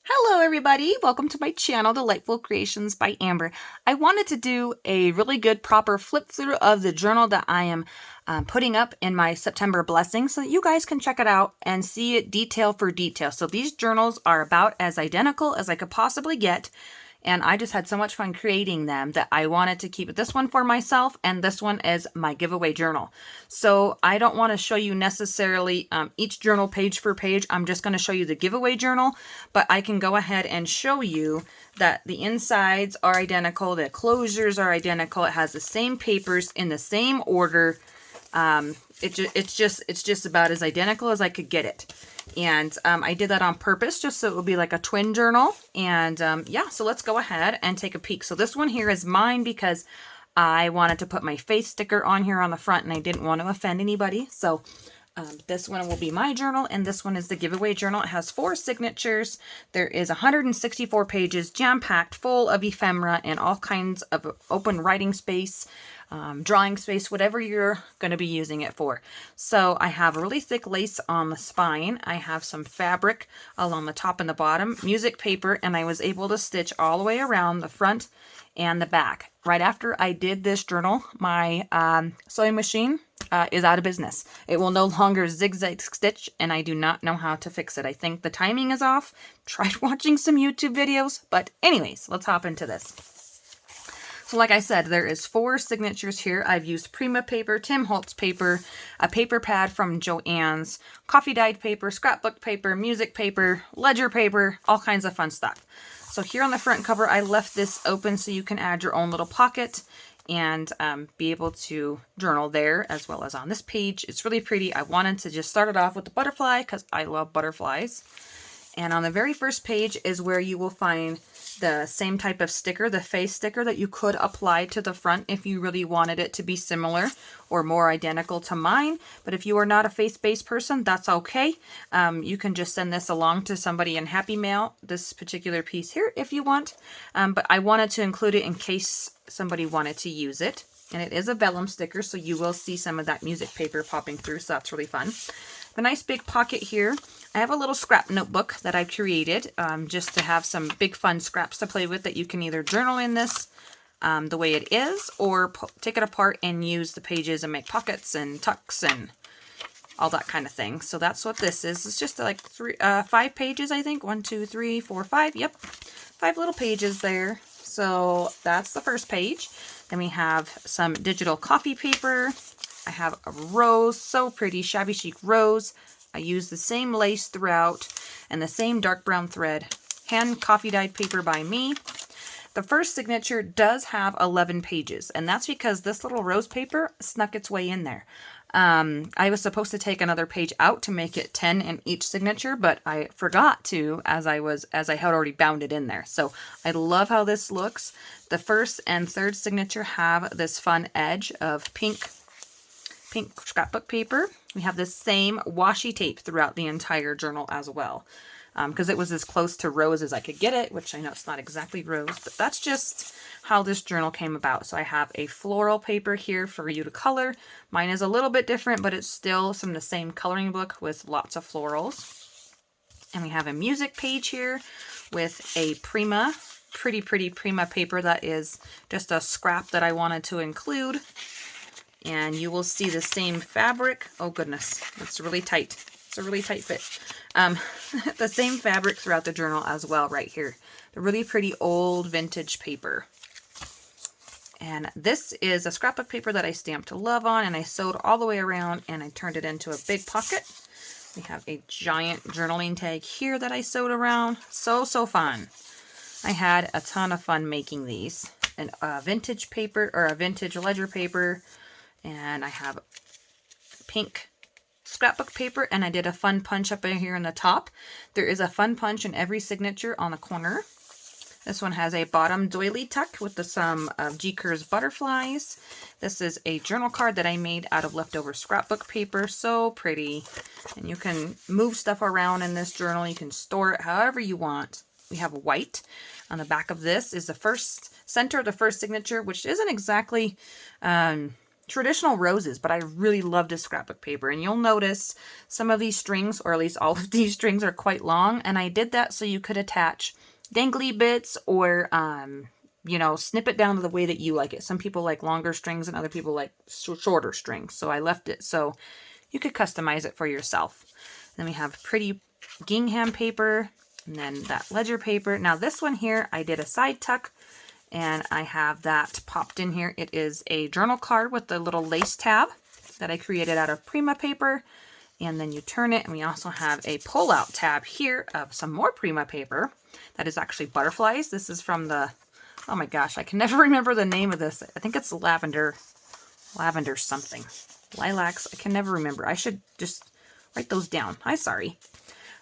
Hello everybody, welcome to my channel, Delightful Creations by Amber. I wanted to do a really good proper flip through of the journal that I am putting up in my September blessing so that you guys can check it out and see it detail for detail. So these journals are about as identical as I could possibly get. And I just had so much fun creating them that I wanted to keep this one for myself and this one as my giveaway journal. So I don't want to show you necessarily each journal page for page. I'm just going to show you the giveaway journal, but I can go ahead and show you that the insides are identical, the closures are identical. It has the same papers in the same order. It's just about as identical as I could get it. And I did that on purpose just so it would be like a twin journal. And yeah, so let's go ahead and take a peek. So this one here is mine because I wanted to put my face sticker on here on the front and I didn't want to offend anybody. So this one will be my journal, and this one is the giveaway journal. It has 4 signatures. There is 164 pages, jam-packed, full of ephemera and all kinds of open writing space, drawing space, whatever you're going to be using it for. So I have really thick lace on the spine. I have some fabric along the top and the bottom, music paper, and I was able to stitch all the way around the front and the back. Right after I did this journal, my sewing machine is out of business. It will no longer zigzag stitch, and I do not know how to fix it. I think the timing is off. Tried watching some YouTube videos, but anyways, let's hop into this. So like I said, there is 4 signatures here. I've used Prima paper, Tim Holtz paper, a paper pad from Joann's, coffee dyed paper, scrapbook paper, music paper, ledger paper, all kinds of fun stuff. So here on the front cover, I left this open so you can add your own little pocket and be able to journal there as well as on this page. It's really pretty. I wanted to just start it off with the butterfly because I love butterflies. And on the very first page is where you will find the same type of sticker, the face sticker that you could apply to the front if you really wanted it to be similar or more identical to mine. But if you are not a face-based person, that's okay. You can just send this along to somebody in Happy Mail, this particular piece here, if you want. But I wanted to include it in case somebody wanted to use it. And it is a vellum sticker, so you will see some of that music paper popping through, so that's really fun. A nice big pocket here. I have a little scrap notebook that I created just to have some big fun scraps to play with that you can either journal in this the way it is or take it apart and use the pages and make pockets and tucks and all that kind of thing. So that's what this is. It's just like 5 pages, I think. 1, 2, 3, 4, 5. Yep. 5 little pages there. So that's the first page. Then we have some digital coffee paper. I have a rose, so pretty, shabby chic rose. I use the same lace throughout and the same dark brown thread. Hand coffee dyed paper by me. The first signature does have 11 pages, and that's because this little rose paper snuck its way in there. I was supposed to take another page out to make it 10 in each signature, but I forgot to as I had already bound it in there. So I love how this looks. The first and third signature have this fun edge of pink scrapbook paper. We have the same washi tape throughout the entire journal as well, because it was as close to rose as I could get it, which I know it's not exactly rose, but that's just how this journal came about. So I have a floral paper here for you to color. Mine is a little bit different, but it's still some of the same coloring book with lots of florals. And we have a music page here with a Prima, pretty Prima paper that is just a scrap that I wanted to include. And you will see the same fabric. Oh goodness, it's really tight. It's a really tight fit. The same fabric throughout the journal as well right here. The really pretty old vintage paper. And this is a scrapbook paper that I stamped love on and I sewed all the way around and I turned it into a big pocket. We have a giant journaling tag here that I sewed around. So fun. I had a ton of fun making these. And a vintage paper or a vintage ledger paper. And I have pink scrapbook paper, and I did a fun punch up in here in the top. There is a fun punch in every signature on the corner. This one has a bottom doily tuck with some G. Kerr's butterflies. This is a journal card that I made out of leftover scrapbook paper. So pretty. And you can move stuff around in this journal. You can store it however you want. We have white. On the back of this is the first center of the first signature, which isn't exactly traditional roses, but I really love this scrapbook paper. And you'll notice some of these strings, or at least all of these strings, are quite long. And I did that so you could attach dangly bits or, you know, snip it down to the way that you like it. Some people like longer strings and other people like shorter strings. So I left it so you could customize it for yourself. Then we have pretty gingham paper and then that ledger paper. Now this one here, I did a side tuck and I have that popped in here. It is a journal card with the little lace tab that I created out of Prima paper. And then you turn it, and we also have a pull-out tab here of some more Prima paper that is actually butterflies. This is from the, oh my gosh, I can never remember the name of this. I think it's lavender something. Lilacs, I can never remember. I should just write those down. I'm sorry.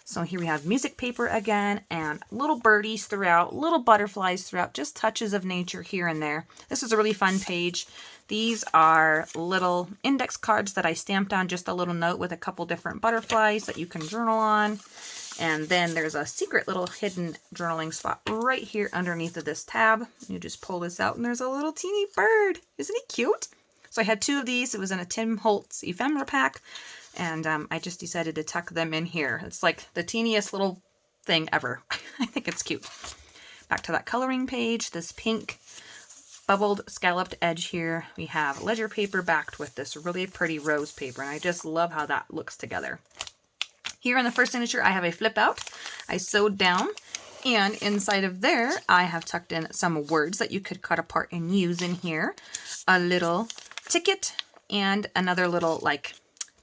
So here we have music paper again, and little birdies throughout, little butterflies throughout, just touches of nature here and there. This is a really fun page. These are little index cards that I stamped on just a little note with a couple different butterflies that you can journal on. And then there's a secret little hidden journaling spot right here underneath of this tab. You just pull this out and there's a little teeny bird. Isn't he cute? So I had 2 of these. It was in a Tim Holtz ephemera pack. And I just decided to tuck them in here. It's like the teeniest little thing ever. I think it's cute. Back to that coloring page, this pink bubbled scalloped edge here. We have ledger paper backed with this really pretty rose paper, and I just love how that looks together. Here in the first signature, I have a flip out. I sewed down, and inside of there, I have tucked in some words that you could cut apart and use in here. A little ticket and another little like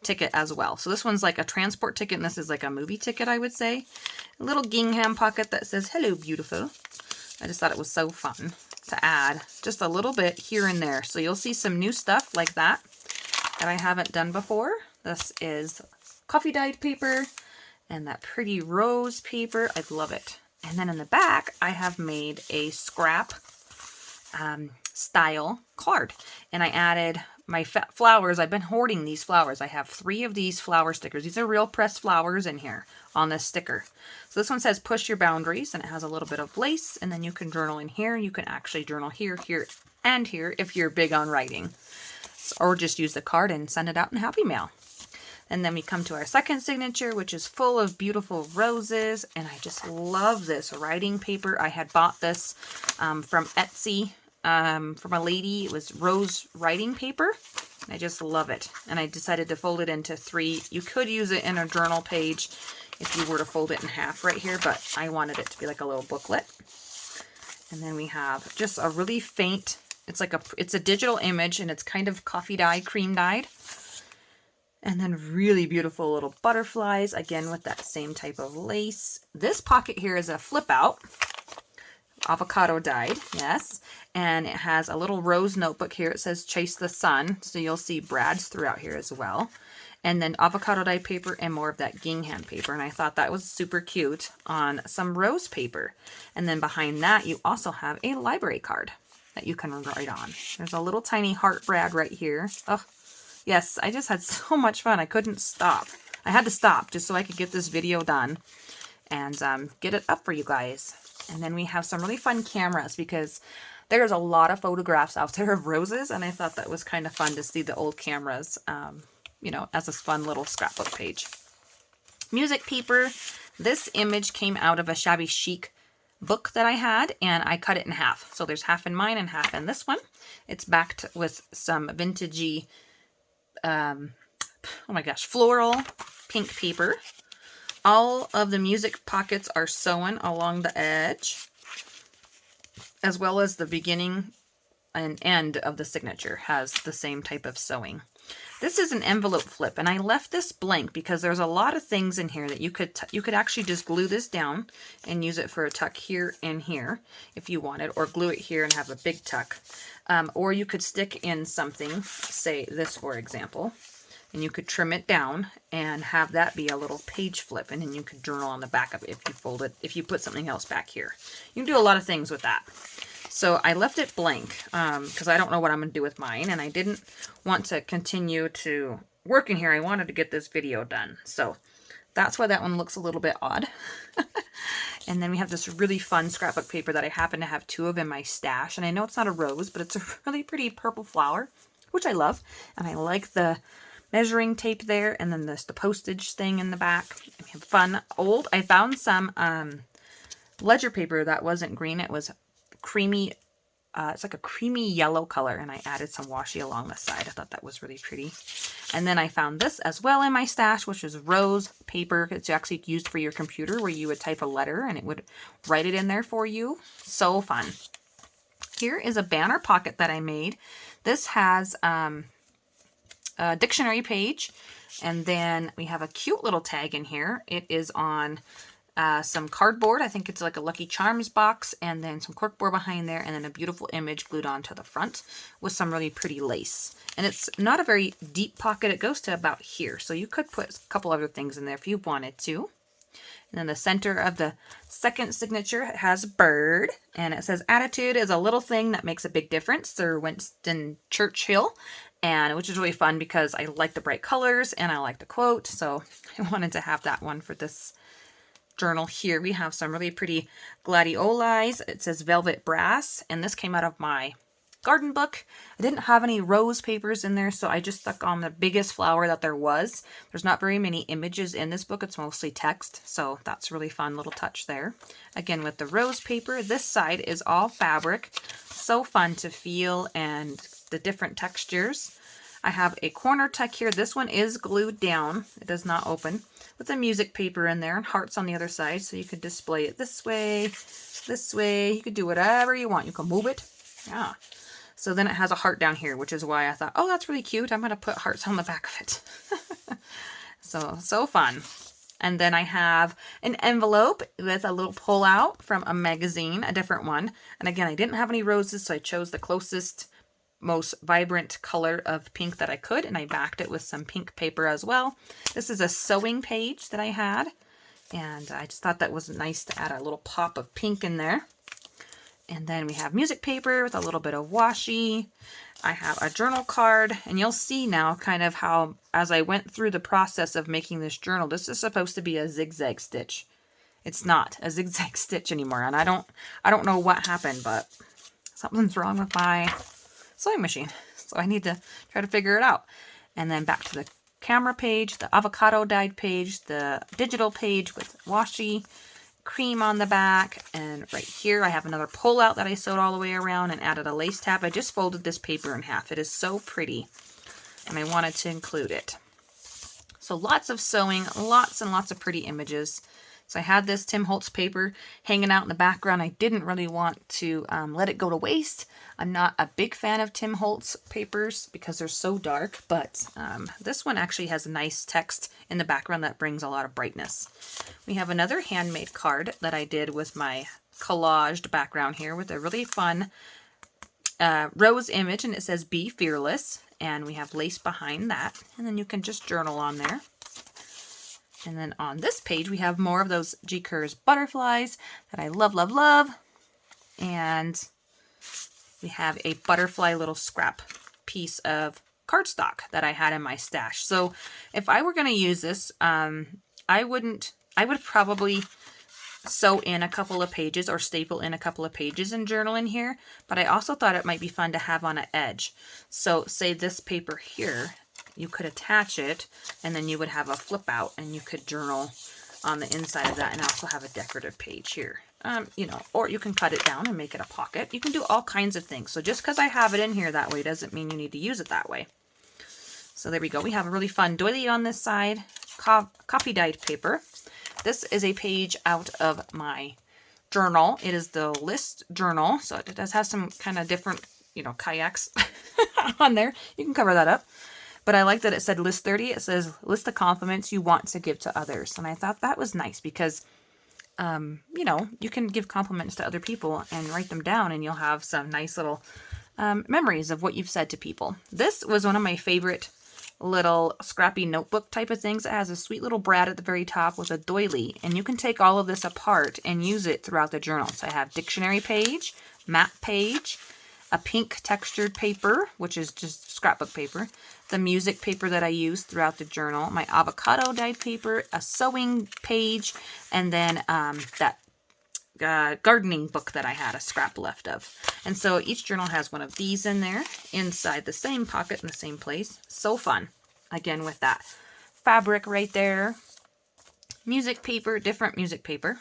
ticket as well. So this one's like a transport ticket, and this is like a movie ticket, I would say. A little gingham pocket that says, "Hello, beautiful." I just thought it was so fun to add just a little bit here and there. So you'll see some new stuff like that I haven't done before. This is coffee dyed paper and that pretty rose paper. I love it. And then in the back, I have made a scrap style card, and I added my flowers. I've been hoarding these flowers. I have 3 of these flower stickers. These are real pressed flowers in here on this sticker. So this one says push your boundaries, and it has a little bit of lace, and then you can journal in here. You can actually journal here, here, and here if you're big on writing, or just use the card and send it out in Happy Mail. And then we come to our second signature, which is full of beautiful roses, and I just love this writing paper. I had bought this from Etsy from a lady. It was rose writing paper. I just love it. And I decided to fold it into 3. You could use it in a journal page if you were to fold it in half right here, but I wanted it to be like a little booklet. And then we have just a really faint, it's a digital image, and it's kind of coffee dyed, cream dyed. And then really beautiful little butterflies, again with that same type of lace. This pocket here is a flip out. Avocado dyed, yes. And it has a little rose notebook here. It says Chase the Sun. So you'll see brads throughout here as well. And then avocado dyed paper and more of that gingham paper. And I thought that was super cute on some rose paper. And then behind that, you also have a library card that you can write on. There's a little tiny heart brad right here. Oh, yes, I just had so much fun. I couldn't stop. I had to stop just so I could get this video done and get it up for you guys. And then we have some really fun cameras because there's a lot of photographs out there of roses, and I thought that was kind of fun to see the old cameras, you know, as a fun little scrapbook page. Music paper. This image came out of a shabby chic book that I had, and I cut it in half. So there's half in mine and half in this one. It's backed with some vintagey, oh my gosh, floral pink paper. All of the music pockets are sewn along the edge, as well as the beginning and end of the signature has the same type of sewing. This is an envelope flip, and I left this blank because there's a lot of things in here that you could actually just glue this down and use it for a tuck here and here if you wanted, or glue it here and have a big tuck. Or you could stick in something, say this for example, and you could trim it down and have that be a little page flip, and then you could journal on the back of it if you fold it, if you put something else back here. You can do a lot of things with that. So I left it blank because I don't know what I'm going to do with mine, and I didn't want to continue to work in here. I wanted to get this video done. So that's why that one looks a little bit odd. And then we have this really fun scrapbook paper that I happen to have 2 of in my stash. And I know it's not a rose, but it's a really pretty purple flower. which I love. And I like the measuring tape there, and then there's the postage thing in the back. We have fun old. I found some ledger paper that wasn't green. It was creamy. It's like a creamy yellow color, and I added some washi along the side. I thought that was really pretty. And then I found this as well in my stash, which is rose paper. It's actually used for your computer, where you would type a letter and it would write it in there for you. So fun. Here is a banner pocket that I made. This has a dictionary page, and then we have a cute little tag in here. It is on some cardboard. I think it's like a Lucky Charms box, and then some corkboard behind there, and then a beautiful image glued onto the front with some really pretty lace. And it's not a very deep pocket. It goes to about here, so you could put a couple other things in there if you wanted to. And then the center of the second signature has a bird, and it says, "Attitude is a little thing that makes a big difference." Sir Winston Churchill, and which is really fun because I like the bright colors and I like the quote, so I wanted to have that one for this journal. Here we have some really pretty gladiolis. It says velvet brass, and this came out of my garden book. I didn't have any rose papers in there, so I just stuck on the biggest flower that there was. There's not very many images in this book. It's mostly text, so that's a really fun little touch there. Again, with the rose paper, this side is all fabric. So fun to feel, and the different textures. I have a corner tuck here. This one is glued down. It does not open, with the music paper in there and hearts on the other side, so you could display it this way, this way. You could do whatever you want. You can move it. Yeah. So then it has a heart down here, which is why I thought, oh, that's really cute. I'm going to put hearts on the back of it. So fun. And then I have an envelope with a little pull-out from a magazine, a different one. And again, I didn't have any roses, so I chose the closest, most vibrant color of pink that I could, and I backed it with some pink paper as well. This is a sewing page that I had, and I just thought that was nice to add a little pop of pink in there. And then we have music paper with a little bit of washi. I have a journal card, and you'll see now kind of how, as I went through the process of making this journal, this is supposed to be a zigzag stitch. It's not a zigzag stitch anymore, and I don't know what happened, but something's wrong with my sewing machine, so I need to try to figure it out. And then back to the camera page, the avocado dyed page, the digital page with washi, cream on the back, and right here I have another pull out that I sewed all the way around and added a lace tab. I just folded this paper in half. It is so pretty, and I wanted to include it. So lots of sewing, lots and lots of pretty images. So I had this Tim Holtz paper hanging out in the background. I didn't really want to let it go to waste. I'm not a big fan of Tim Holtz papers because they're so dark, but this one actually has nice text in the background that brings a lot of brightness. We have another handmade card that I did with my collaged background here with a really fun rose image, and it says "Be Fearless," and we have lace behind that, and then you can just journal on there. And then on this page, we have more of those G. Kerr's butterflies that I love, love, love. And we have a butterfly little scrap piece of cardstock that I had in my stash. So if I were going to use this, I would probably sew in a couple of pages or staple in a couple of pages and journal in here. But I also thought it might be fun to have on an edge. So say this paper here, you could attach it, and then you would have a flip out, and you could journal on the inside of that, and also have a decorative page here. You know, or you can cut it down and make it a pocket. You can do all kinds of things. So just because I have it in here that way doesn't mean you need to use it that way. So there we go. We have a really fun doily on this side, coffee dyed paper. This is a page out of my journal. It is the list journal, so it does have some kind of different, you know, kayaks on there. You can cover that up. But I like that it said list 30. It says list the compliments you want to give to others. And I thought that was nice because, you know, you can give compliments to other people and write them down, and you'll have some nice little memories of what you've said to people. This was one of my favorite little scrappy notebook type of things. It has a sweet little brad at the very top with a doily, and you can take all of this apart and use it throughout the journal. So I have dictionary page, map page, a pink textured paper, which is just scrapbook paper, the music paper that I use throughout the journal, my avocado dyed paper, a sewing page, and then that gardening book that I had a scrap left of. And so each journal has one of these in there, inside the same pocket in the same place. So fun. Again, with that fabric right there. Music paper, different music paper.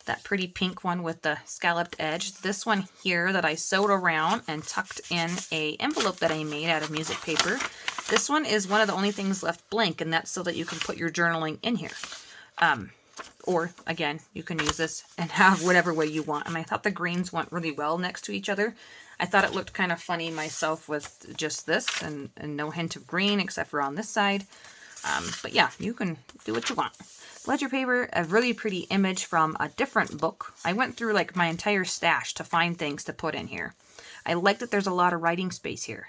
That pretty pink one with the scalloped edge. This one here that I sewed around and tucked in a envelope that I made out of music paper. This one is one of the only things left blank, and that's so that you can put your journaling in here. Or, again, you can use this and have whatever way you want. And I thought the greens went really well next to each other. I thought it looked kind of funny myself with just this and no hint of green except for on this side. But yeah, you can do what you want. Ledger paper, a really pretty image from a different book. I went through like my entire stash to find things to put in here. I like that there's a lot of writing space here.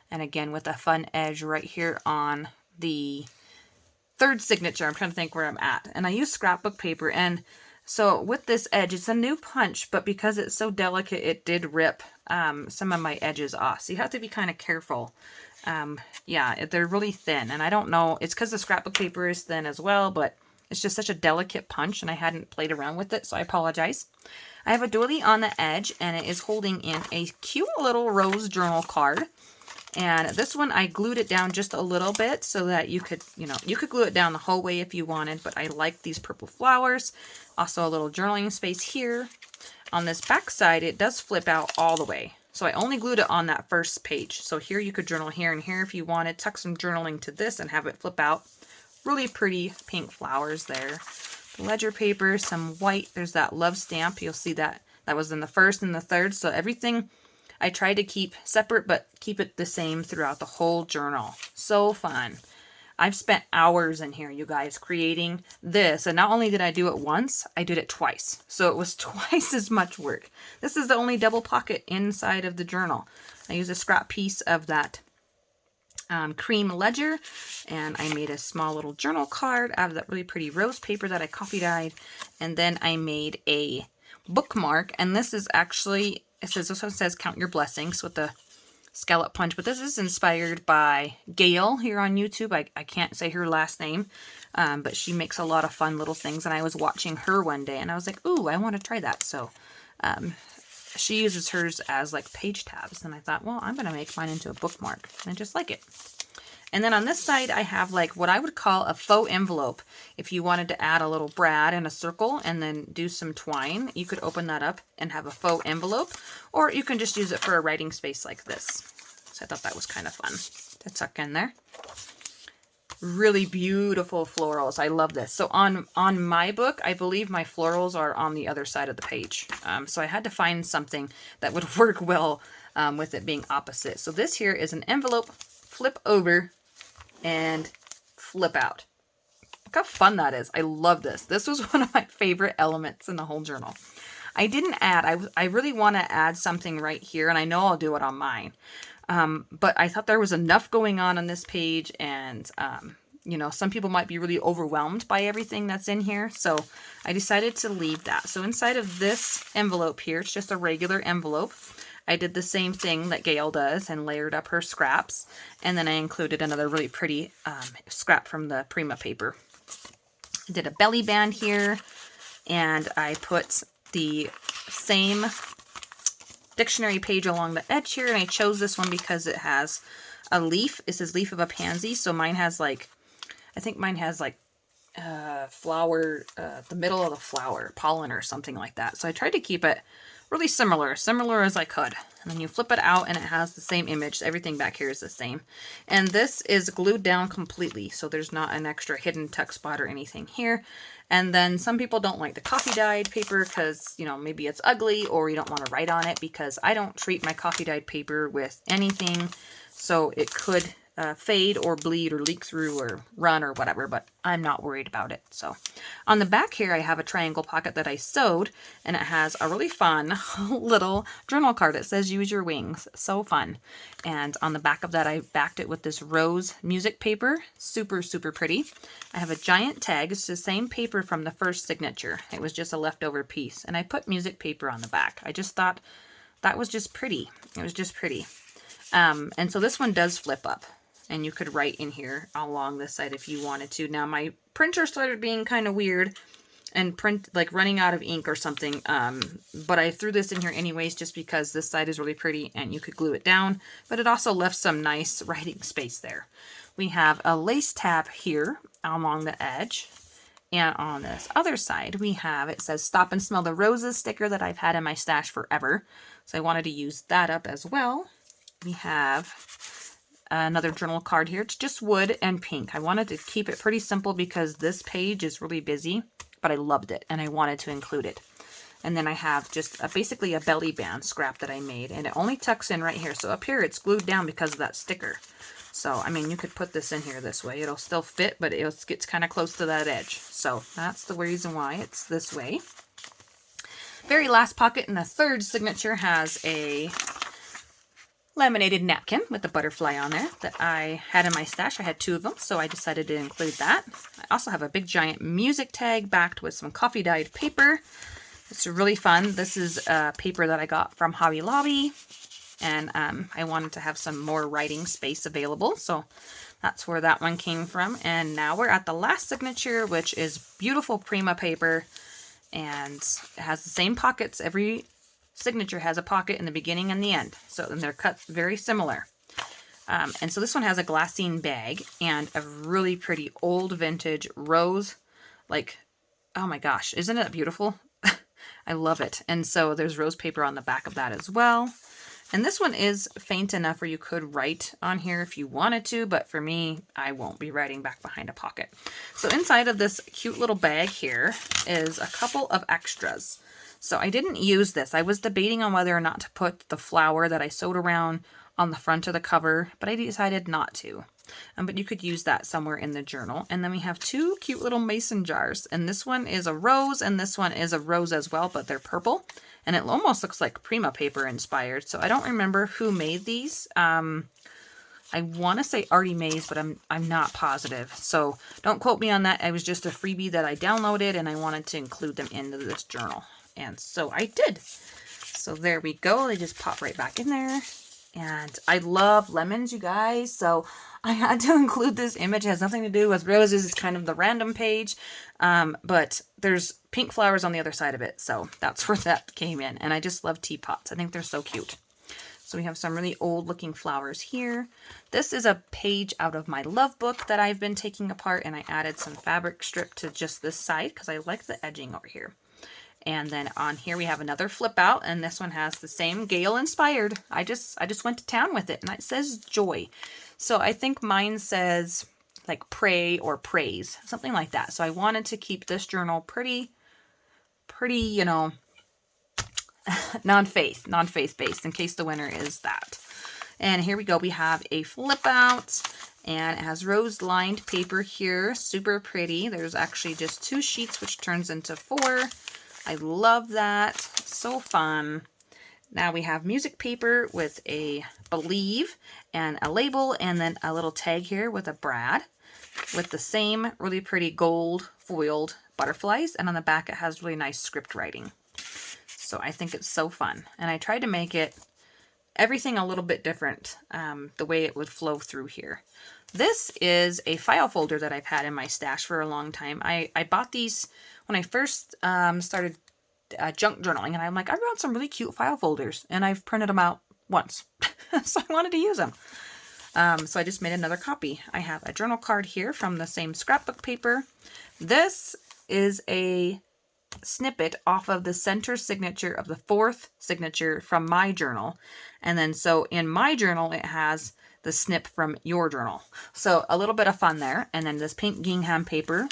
And again, with a fun edge right here on the third signature. I'm trying to think where I'm at. And I use scrapbook paper. And so with this edge, it's a new punch, but because it's so delicate, it did rip some of my edges off. So you have to be kind of careful. Yeah, they're really thin. And I don't know, it's because the scrapbook paper is thin as well, but it's just such a delicate punch and I hadn't played around with it, so I apologize. I have a doily on the edge and it is holding in a cute little rose journal card. And this one, I glued it down just a little bit so that you could, you could glue it down the whole way if you wanted, but I like these purple flowers. Also a little journaling space here. On this back side, it does flip out all the way. So I only glued it on that first page. So here you could journal here and here if you wanted. Tuck some journaling to this and have it flip out. Really pretty pink flowers there. The ledger paper, some white. There's that love stamp. You'll see that that was in the first and the third. So everything I tried to keep separate, but keep it the same throughout the whole journal. So fun. I've spent hours in here, you guys, creating this. And not only did I do it once, I did it twice. So it was twice as much work. This is the only double pocket inside of the journal. I used a scrap piece of that cream ledger, and I made a small little journal card out of that really pretty rose paper that I coffee dyed. And then I made a bookmark, and this is actually, this one says count your blessings with the scallop punch, but this is inspired by Gail here on YouTube. I can't say her last name, but she makes a lot of fun little things, and I was watching her one day and I was like, ooh, I want to try that. So she uses hers as like page tabs, and I thought, well, I'm gonna make mine into a bookmark, and I just like it. And then on this side, I have like what I would call a faux envelope. If you wanted to add a little brad in a circle and then do some twine, you could open that up and have a faux envelope, or you can just use it for a writing space like this. So I thought that was kind of fun to tuck in there. Really beautiful florals. I love this. So on my book, I believe my florals are on the other side of the page. So I had to find something that would work well with it being opposite. So this here is an envelope, flip over, and flip out. Look how fun that is. I love this. This was one of my favorite elements in the whole journal. I didn't add, I really want to add something right here, and I know I'll do it on mine. But I thought there was enough going on this page, and some people might be really overwhelmed by everything that's in here. So I decided to leave that. So inside of this envelope here, it's just a regular envelope. I did the same thing that Gail does and layered up her scraps. And then I included another really pretty scrap from the Prima paper. I did a belly band here, and I put the same dictionary page along the edge here, and I chose this one because it has a leaf. It says leaf of a pansy, so mine has like, I think mine has like flower, the middle of the flower, pollen or something like that. So I tried to keep it really similar as I could. And then you flip it out and it has the same image. Everything back here is the same. And this is glued down completely, so there's not an extra hidden tuck spot or anything here. And then some people don't like the coffee dyed paper because, maybe it's ugly or you don't want to write on it, because I don't treat my coffee dyed paper with anything. So it could fade or bleed or leak through or run or whatever, but I'm not worried about it. So on the back here, I have a triangle pocket that I sewed, and it has a really fun little journal card. It says use your wings. So fun. And on the back of that, I backed it with this rose music paper. Super, super pretty. I have a giant tag. It's the same paper from the first signature. It was just a leftover piece, and I put music paper on the back. I just thought that was just pretty. It was just pretty. And so this one does flip up, and you could write in here along this side if you wanted to. Now my printer started being kind of weird, and print, like running out of ink or something. But I threw this in here anyways, just because this side is really pretty and you could glue it down, but it also left some nice writing space there. We have a lace tab here along the edge. And on this other side, we have, it says Stop and Smell the Roses sticker that I've had in my stash forever. So I wanted to use that up as well. We have another journal card here. It's just wood and pink. I wanted to keep it pretty simple because this page is really busy, but I loved it and I wanted to include it. And then I have just basically a belly band scrap that I made, and it only tucks in right here. So up here it's glued down because of that sticker. So, I mean, you could put this in here this way. It'll still fit, but it gets kind of close to that edge. So that's the reason why it's this way. Very last pocket in the third signature has a laminated napkin with a butterfly on there that I had in my stash. I had 2 of them, so I decided to include that. I also have a big giant music tag backed with some coffee dyed paper. It's really fun. This is a paper that I got from Hobby Lobby. And I wanted to have some more writing space available, so that's where that one came from. And now we're at the last signature, which is beautiful Prima paper, and it has the same pockets. Every signature has a pocket in the beginning and the end, so and they're cut very similar. And so this one has a glassine bag and a really pretty old vintage rose, like, oh my gosh, isn't it beautiful? I love it. And so there's rose paper on the back of that as well. And this one is faint enough where you could write on here if you wanted to, but for me, I won't be writing back behind a pocket. So inside of this cute little bag here is a couple of extras. So I didn't use this. I was debating on whether or not to put the flower that I sewed around on the front of the cover, but I decided not to. But you could use that somewhere in the journal. And then we have 2 cute little mason jars. And this one is a rose, and this one is a rose as well, but they're purple. And it almost looks like Prima paper inspired. So I don't remember who made these. I want to say Artie Mays, but I'm not positive. So don't quote me on that. It was just a freebie that I downloaded, and I wanted to include them into this journal. And so I did. So there we go. They just pop right back in there. And I love lemons, you guys, so I had to include this image. It has nothing to do with roses. It's kind of the random page, but there's pink flowers on the other side of it, so that's where that came in. And I just love teapots. I think they're so cute. So we have some really old looking flowers here. This is a page out of my love book that I've been taking apart, and I added some fabric strip to just this side because I like the edging over here. And then on here we have another flip out, and this one has the same Gale inspired. I just went to town with it, and it says joy. So I think mine says like pray or praise, something like that. So I wanted to keep this journal pretty, you know, non-faith based, in case the winner is that. And here we go. We have a flip out, and it has rose lined paper here. Super pretty. There's actually just 2 sheets, which turns into 4. I love that. So fun. Now we have music paper with a believe and a label, and then a little tag here with a Brad with the same really pretty gold foiled butterflies, and on the back it has really nice script writing. So I think it's so fun. And I tried to make it everything a little bit different, the way it would flow through here. This is a file folder that I've had in my stash for a long time. I bought these when I first started junk journaling, and I'm like, I wrote some really cute file folders, and I've printed them out once. So I wanted to use them. So I just made another copy. I have a journal card here from the same scrapbook paper. This is a snippet off of the center signature of the 4th signature from my journal. And then so in my journal, it has the snip from your journal. So a little bit of fun there. And then this pink gingham paper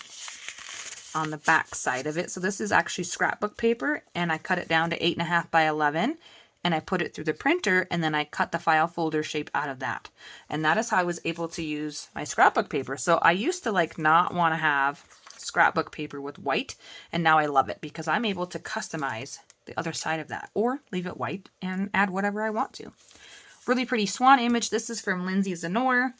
on the back side of it. So this is actually scrapbook paper, and I cut it down to 8.5 by 11, and I put it through the printer, and then I cut the file folder shape out of that. And that is how I was able to use my scrapbook paper. So I used to like not want to have scrapbook paper with white, and now I love it because I'm able to customize the other side of that, or leave it white and add whatever I want to. Really pretty swan image. This is from Lindsay Zenor,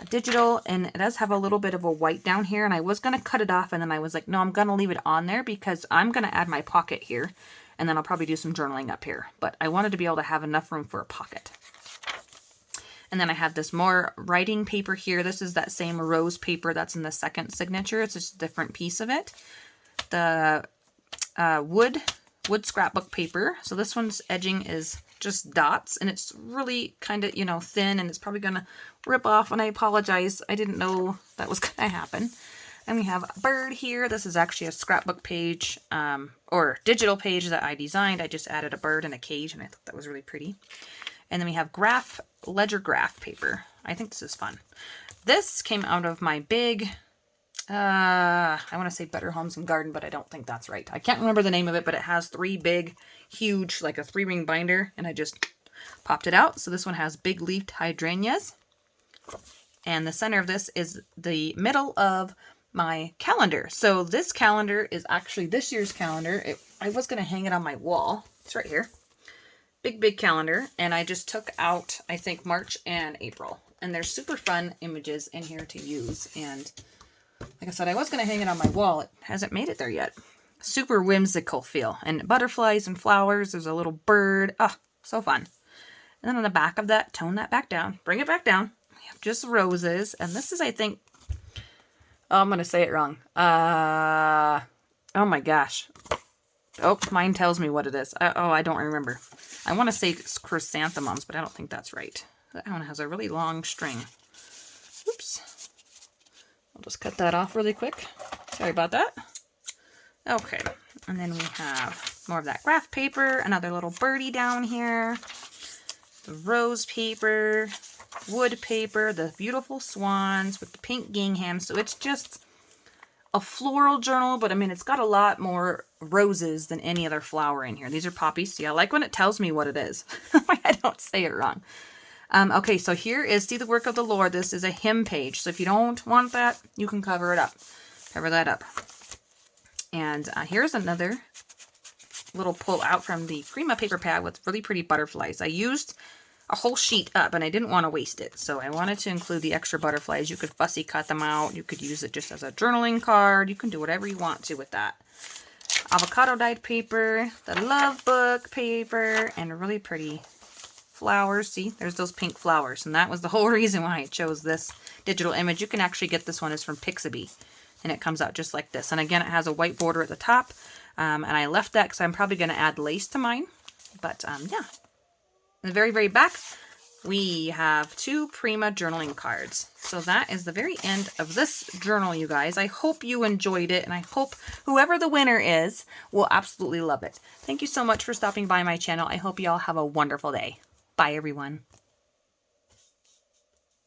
digital, and it does have a little bit of a white down here, and I was going to cut it off, and then I was like, no, I'm going to leave it on there because I'm going to add my pocket here, and then I'll probably do some journaling up here. But I wanted to be able to have enough room for a pocket. And then I have this more writing paper here. This is that same rose paper that's in the second signature. It's just a different piece of it. the wood scrapbook paper. So this one's edging is just dots, and it's really kind of, you know, thin, and it's probably gonna rip off, and I apologize. I didn't know that was gonna happen. And we have a bird here. This is actually a scrapbook page, or digital page that I designed. I just added a bird in a cage, and I thought that was really pretty. And then we have ledger graph paper. I think this is fun. This came out of my big, I want to say Better Homes and Garden, but I don't think that's right. I can't remember the name of it, but it has 3 big, huge, like a 3-ring binder, and I just popped it out. So this one has big leafed hydrangeas. And the center of this is the middle of my calendar. So this calendar is actually this year's calendar. I was going to hang it on my wall. It's right here. Big calendar. And I just took out, I think, March and April. And there's super fun images in here to use. And like I said, I was going to hang it on my wall. It hasn't made it there yet. Super whimsical feel. And butterflies and flowers. There's a little bird. Oh, so fun. And then on the back of that, tone that back down. Bring it back down. We have just roses. And this is, I think, oh, I'm going to say it wrong. Oh my gosh. Oh, mine tells me what it is. I don't remember. I want to say it's chrysanthemums, but I don't think that's right. That one has a really long string. Oops. I'll just cut that off really quick. Sorry about that. Okay, and then we have more of that graph paper, another little birdie down here, the rose paper, wood paper, the beautiful swans with the pink gingham. So it's just a floral journal, but I mean, it's got a lot more roses than any other flower in here. These are poppies. See, I like when it tells me what it is. I don't say it wrong. Okay, so here is See the Work of the Lord. This is a hymn page. So if you don't want that, you can cover it up. Cover that up. And here's another little pull out from the Prima paper pad with really pretty butterflies. I used a whole sheet up, and I didn't want to waste it. So I wanted to include the extra butterflies. You could fussy cut them out. You could use it just as a journaling card. You can do whatever you want to with that. Avocado dyed paper, the love book paper, and really pretty flowers. See, there's those pink flowers, and that was the whole reason why I chose this digital image. You can actually get this one. It's from Pixabay, and it comes out just like this. And again, it has a white border at the top, and I left that because I'm probably going to add lace to mine. But yeah, in the very back, we have 2 Prima journaling cards. So that is the very end of this journal, you guys. I hope you enjoyed it, and I hope whoever the winner is will absolutely love it. Thank you so much for stopping by my channel. I hope you all have a wonderful day. Bye, everyone.